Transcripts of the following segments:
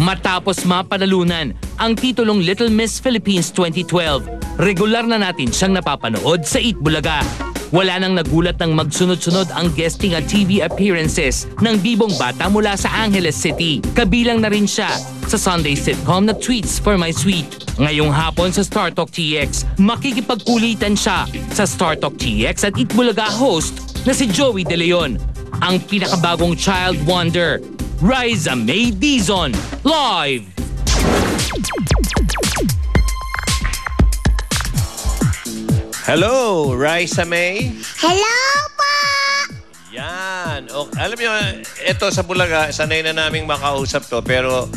Matapos mapanalunan ang titulong Little Miss Philippines 2012, regular na natin siyang napapanood sa Eat Bulaga. Wala nang nagulat ng magsunod-sunod ang guesting at TV appearances ng bibong bata mula sa Angeles City. Kabilang na rin siya sa Sunday sitcom na Tweets for My Sweet. Ngayong hapon sa Star Talk TX, makikipagkulitan siya sa Star Talk TX at Eat Bulaga host na si Joey De Leon. Ang pinakabagong child wonder, Riza May Dizon, live! Hello, Riza May. Hello po! Yan. O, alam niyo, ito sa Bulaga, sanay na naming makausap to, pero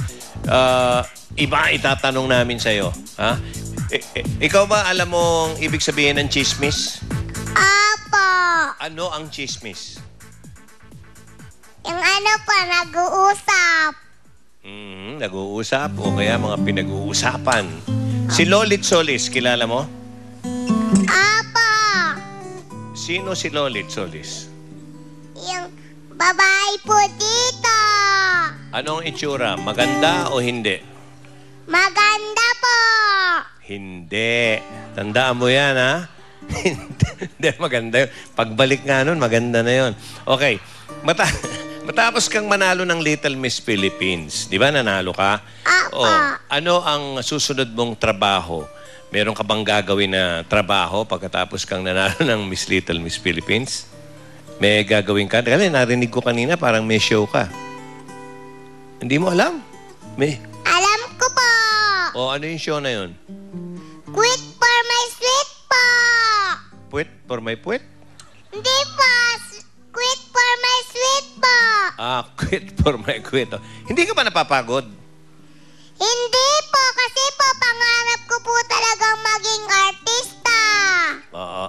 iba itatanong namin sa'yo. Ha? Ikaw ba alam mo ang ibig sabihin ng chismis? Apo! Ano ang chismis? Yung ano po, nag-uusap. Nag-uusap o kaya mga pinag-uusapan. Si Lolit Solis, kilala mo? Apo! Sino si Lolit Solis? Yung babae po dito. Anong itsura? Maganda o hindi? Maganda po. Hindi. Tandaan mo yan, ha? Hindi, maganda yun. Pagbalik nga nun, maganda na yun. Okay. Matapos kang manalo ng Little Miss Philippines, di ba nanalo ka? Apo. Ano ang susunod mong trabaho? Meron ka bang gagawin na trabaho pagkatapos kang nanalo ng Miss Little Miss Philippines? May gagawin ka? Kasi narinig ko kanina parang may show ka. Hindi mo alam? May... Alam ko po. O ano yung show na yun? Quit for my sweet po. Puwet for my puwet? Hindi po. Quit for my sweet po. Quit for my quit. Hindi ka ba napapagod? Hindi po. Kasi po, pangarap ko po talagang maging artista.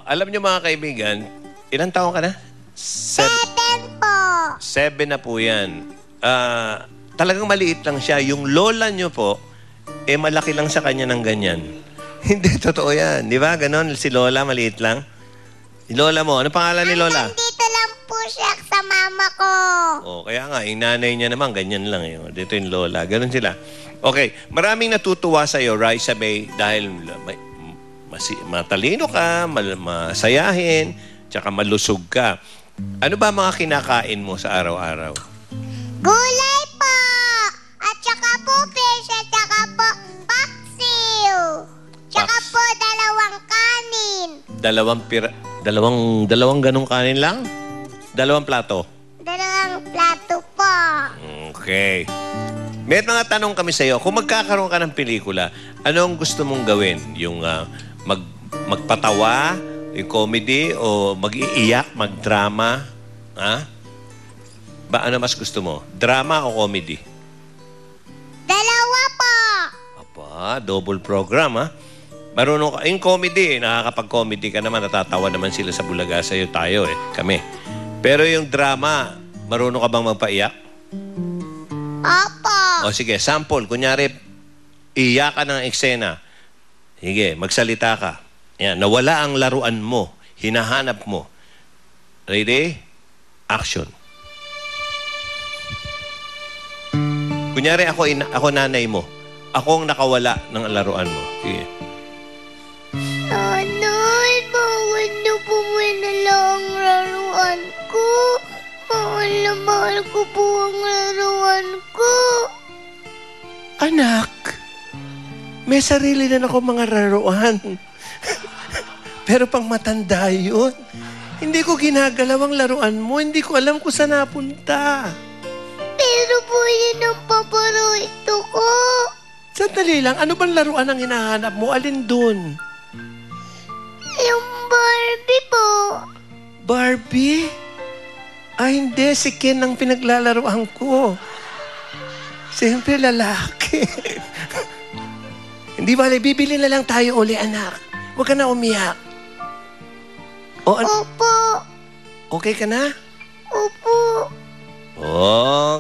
Alam niyo mga kaibigan, ilang taon ka na? 7 po. 7 na po yan. Talagang maliit lang siya. Yung lola niyo po, malaki lang sa kanya ng ganyan. Hindi, totoo yan. Di ba? Ganon, si lola, maliit lang. Si lola mo, ano pangalan ni lola? Dito lang po siya sa mama ko. Kaya nga, yung nanay niya naman, ganyan lang. Dito yung lola. Ganon sila. Okay, maraming natutuwa sa'yo, Riza May, dahil matalino ka, masayahin, tsaka malusog ka. Ano ba mga kinakain mo sa araw-araw? Gulay po! At tsaka po fish, at tsaka po paksiw. Tsaka po 2 kanin. Dalawang ganong kanin lang? 2 plato? 2 plato po. Okay. May mga tanong kami sa iyo. Kung magkakaroon ka ng pelikula, ano ang gusto mong gawin? Yung magpatawa, yung comedy, o mag-iiyak, magdrama? Ha? Ano mas gusto mo? Drama o comedy? 2 po. Aba, double program, ha? Marunong ka. Yung comedy, nakakapag-comedy ka naman, natatawa naman sila sa Bulaga sa'yo, tayo, kami. Pero yung drama, marunong ka bang magpaiyak? Opo. O sige, sample. Kunyari, iyak ka ng eksena. Sige, magsalita ka. Yan, nawala ang laruan mo. Hinahanap mo. Ready? Action. Kunyari, ako nanay mo. Ako ang nakawala ng laruan mo. Sige. Nanay, bawal niyo po ang laruan ko. Mahal ko po ang laruan ko. Anak, may sarili na ako mga laruan. Pero pang matanda yun. Hindi ko ginagalaw ang laruan mo. Hindi ko alam kung saan napunta. Pero po yun ang paborito ko. Sandali lang, ano bang laruan ang hinahanap mo? Alin dun? Yung Barbie po. Barbie? Ay, hindi. Si Ken ang pinaglalaroan ko. Siyempre, lalaki. Hindi bale, bibili na lang tayo uli, anak. Huwag ka na umiyak. Opo. Okay ka na? Opo.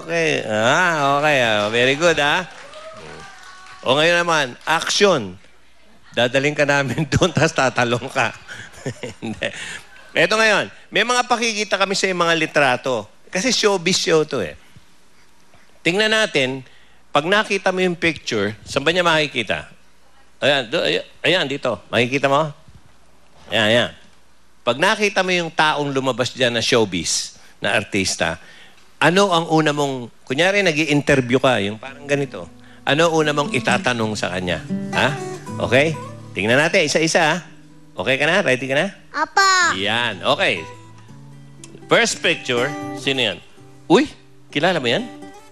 Okay. Okay. Very good, O ngayon naman, action. Dadaling ka namin doon, tapos tatalong ka. Hindi. Eto ngayon, may mga pakikita kami sa mga litrato. Kasi showbiz show to tingnan natin, pag nakita mo yung picture, saan ba niya makikita? Ayan, ayan, dito. Makikita mo? Ayan, ayan. Pag nakita mo yung taong lumabas dyan na showbiz, na artista, ano ang una mong, kunyari nag-i-interview ka, yung parang ganito, ano una mong itatanong sa kanya? Ha? Okay? Tingnan natin, isa-isa ha? Okay ka na? Ready ka na? Opo. Yan, okay. First picture, sino yan? Uy, kilala mo yan?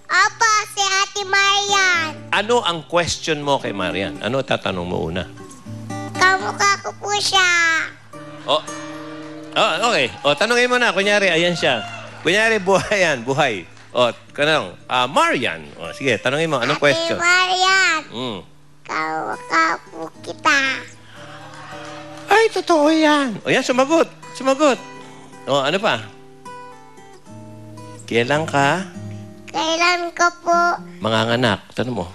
Opo, si Ate Marian. Ano ang question mo kay Marian? Ano tatanong mo una? Kamukha ko po siya. Oh, okay. O, tanongin mo na. Kunyari, ayan siya. Kunyari, buhay yan. Buhay. O, kanong, Marian. O, sige, tanongin mo. Anong question? Ate Marian, Mm. kamukha po kita. Ay, totoo yan. O, yan, sumagot. Sumagot. O, ano pa? Kailan ka Kailan ko po manganganak? Tanong mo.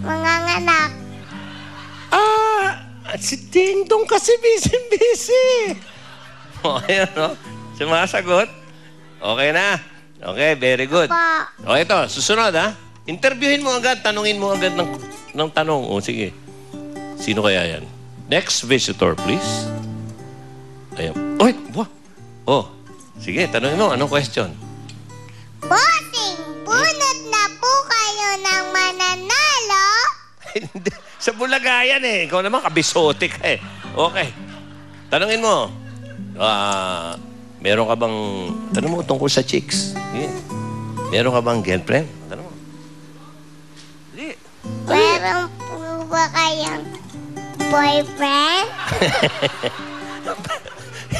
manganganak? Si Ding Dong kasi busy-busy. O, ayan, no? Sumasagot. Okay na. Okay, very good. Po. O, ito, susunod, ha? Interviewin mo agad, tanungin mo agad ng tanong. O, sige. Sino kaya yan? Next visitor, please. Ayan. Oy, wah. O, sige, tanungin mo. Anong question? Bossing, bunot na po kayo ng mananalo? Hindi. Sa Bulaga yan eh. Ikaw naman, kabisote ka eh. Okay. Tanungin mo. Meron ka bang... Tanong mo tungkol sa chicks. Yeah. Meron ka bang girlfriend? Tanong mo. Hindi. Meron po ba kayong boyfriend?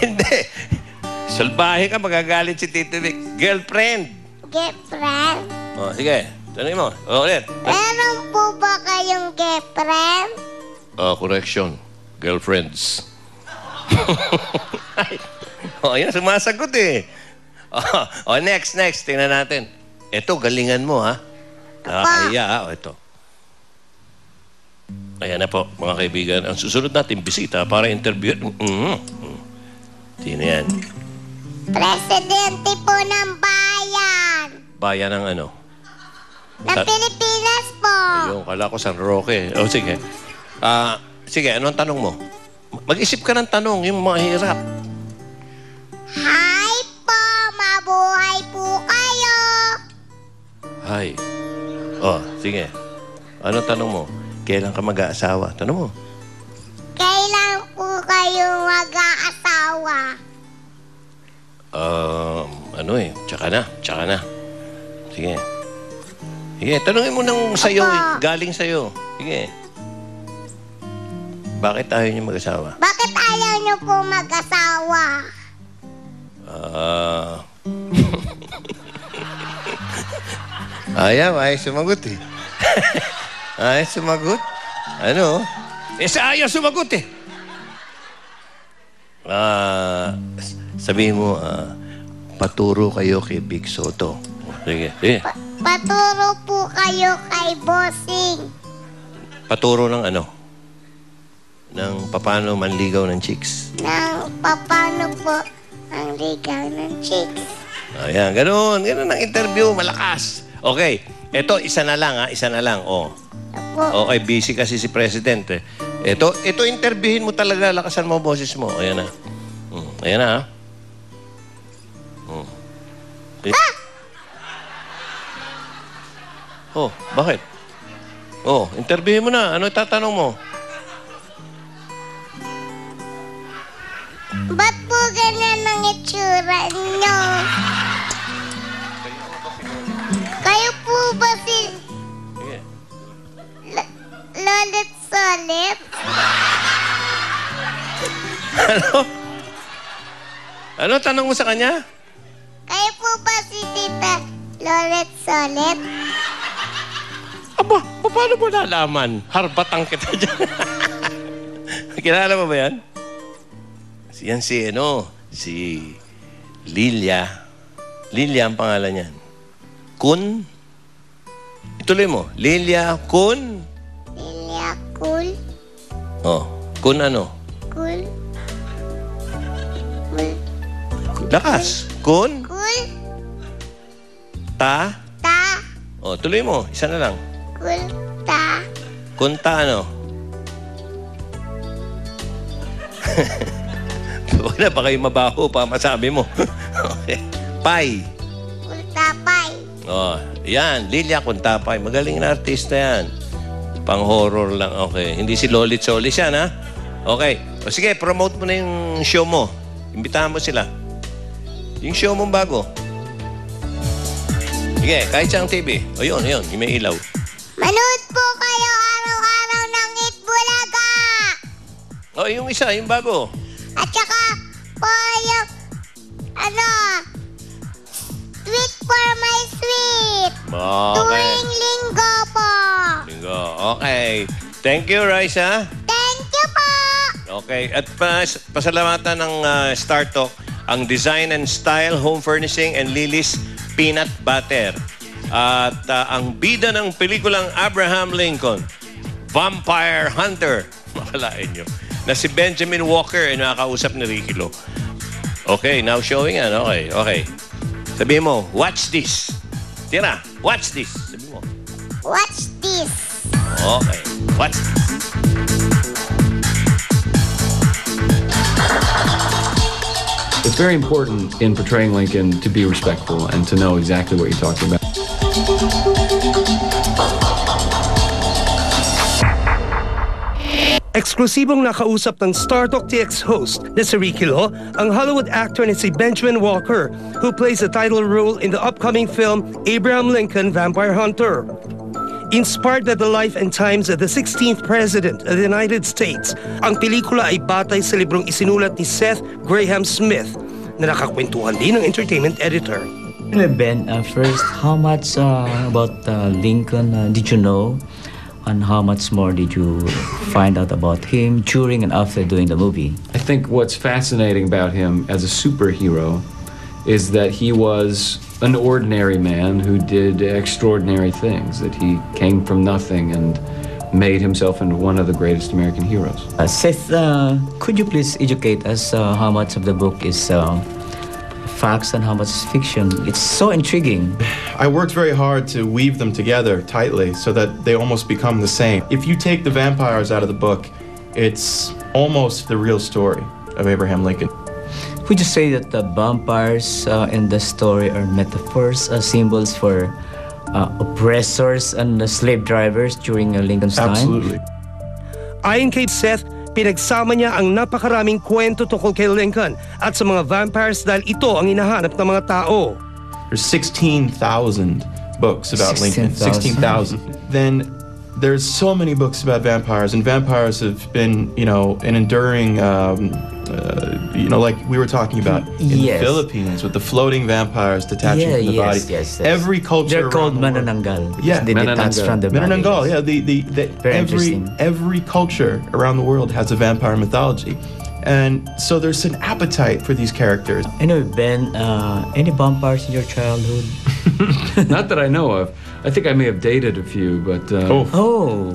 Hindi. Salbahe ka, magagalit si Tito Vic. Girlfriend. Girlfriend? O, sige. Tanungin mo. O, ulit. Meron po ba kayong girlfriend? Correction. Girlfriends. O, yan. Sumasagot eh. O, next. Tingnan natin. Ito, galingan mo, ha? Nakakahiya, ha? O, ito. Ayan na po, mga kaibigan. Ang susunod natin, bisita para interview. Sino yan? Presidente po ng bayan. Bayan ng ano? Ng Pilipinas po. Ayun, kala ko San Roque. O, sige. Sige, anong tanong mo? Mag-isip ka ng tanong, yung mga hirap. Hi po, mabuhay po kayo. Hi. O, sige. Anong tanong mo? Kailan ka mag-aasawa? Tanong mo. Kailan po kayo mag-aasawa? Ano eh, tsaka na. Sige. Sige, tanongin mo ng sayo, galing sayo. Sige. Bakit ayaw niyo mag-asawa? Bakit ayaw niyo po mag-asawa? Ayaw sumagot eh. Ayaw sumagot? Ano? Ayaw sumagot eh. Sabihin mo, paturo kayo kay Big Soto. Sige. Paturo po kayo kay Bossing. Paturo ng ano? Ng paano manligaw ng chicks. Nang paano po ang ligaw ng chicks. Ayan, ganun ang interview, malakas. Okay, ito, isa na lang. Oh. Opo. Okay, busy kasi si President eh. Ito interviewin mo talaga, lakasan mo boses mo. Ayan na. Ayan na, ha? Oh, bakit? Oh, interviewin mo na. Ano itatanong mo? Ba't po ganyan ang itsura niyo? Kayo po ba si Sige. Lolit Solit? Ano? Ano tanong mo sa kanya? Kayo po ba si Tita Lolit Solit? Aba, paano mo nalaman? Harbatan kita dyan. Kilala mo ba yan? Yan si Lilia. Lilia ang pangalan niyan. Kun. Ituloy mo. Lilia Kun. Lilia Cool. Oh, Kun ano? Cool. Lakas. Kun. Cool. Ta. Ta. O, tuloy mo. Isa na lang. Kunta. Kunta ano? Huwag na, baka yung mabaho pa masabi mo. Okay. Pai. Kuntapay. Oh, yan. Lilia Kuntapay. Magaling na artista yan. Pang-horror lang. Okay. Hindi si Lolit Solis yan, ha? Okay. O sige, promote mo na yung show mo. Imbitahan mo sila. Yung show mong bago. Sige, kahit siyang TV. O yun. Yung may ilaw. Manood po kayo araw-araw ng Eat Bulaga. O, yung isa, yung bago. At saka po yung, Sweet for my sweet. Okay. Tuwing linggo po. Bingo. Okay. Thank you, Raisa. Thank you po. Okay. At pasalamatan ng Star Talk, ang Design and Style, Home Furnishing, and Lily's Peanut Butter. At ang bida ng pelikulang Abraham Lincoln, Vampire Hunter. Makalain nyo. Na si Benjamin Walker ay nakakausap ni Ricky Lo. Okay, now showing yan. Okay. Sabihin mo, watch this. Tira, watch this. Sabihin mo. Watch this. Okay, watch this. It's very important in portraying Lincoln to be respectful and to know exactly what you're talking about. Eksklusibong nakausap ng Star Talk TX host na si Ricky Lo, ang Hollywood actor na si Benjamin Walker, who plays the title role in the upcoming film Abraham Lincoln, Vampire Hunter. Inspired by the life and times of the 16th President of the United States, ang pelikula ay batay sa librong isinulat ni Seth Graham Smith na nakakwentuhan din ng entertainment editor. Ben, first, how much about Lincoln did you know? And how much more did you find out about him during and after doing the movie? I think what's fascinating about him as a superhero is that he was an ordinary man who did extraordinary things, that he came from nothing and made himself into one of the greatest American heroes. Seth, could you please educate us how much of the book is facts and how much is fiction? It's so intriguing. I worked very hard to weave them together tightly so that they almost become the same. If you take the vampires out of the book, it's almost the real story of Abraham Lincoln. Would you say that the vampires in the story are metaphors, symbols for oppressors and slave drivers during Lincoln's time? Absolutely. Ayon kay Seth, pinagsama niya ang napakaraming kwento tungkol kay Lincoln at sa mga vampires dahil ito ang hinahanap ng mga tao. There's 16,000 books about Lincoln. 16,000. Then there's so many books about vampires, and vampires have been, an enduring, like we were talking about in the Philippines with the floating vampires detaching from the body. Yes. Every culture. They're called around the world. manananggal. Yeah, they detach from the body. Manananggal, yeah. Very interesting. Every culture around the world has a vampire mythology. And so there's an appetite for these characters. Anyway, Ben, any vampires in your childhood? Not that I know of. I think I may have dated a few, but... Oh.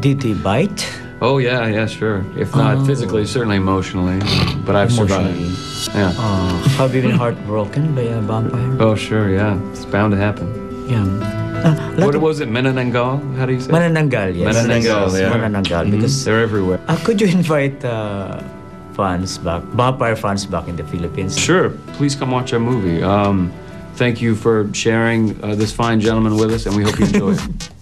Did he bite? Oh, yeah, sure. If not physically, certainly emotionally. But I've survived. Yeah. Have you been heartbroken by a vampire? Oh, sure, yeah. It's bound to happen. Yeah. What was it, Manananggal? How do you say it? Manananggal, yes. Manananggal, yeah. Manananggal, because They're everywhere. could you invite fans back, vampire fans back in the Philippines? Sure. Please come watch our movie. Thank you for sharing this fine gentleman with us, and we hope you enjoy it.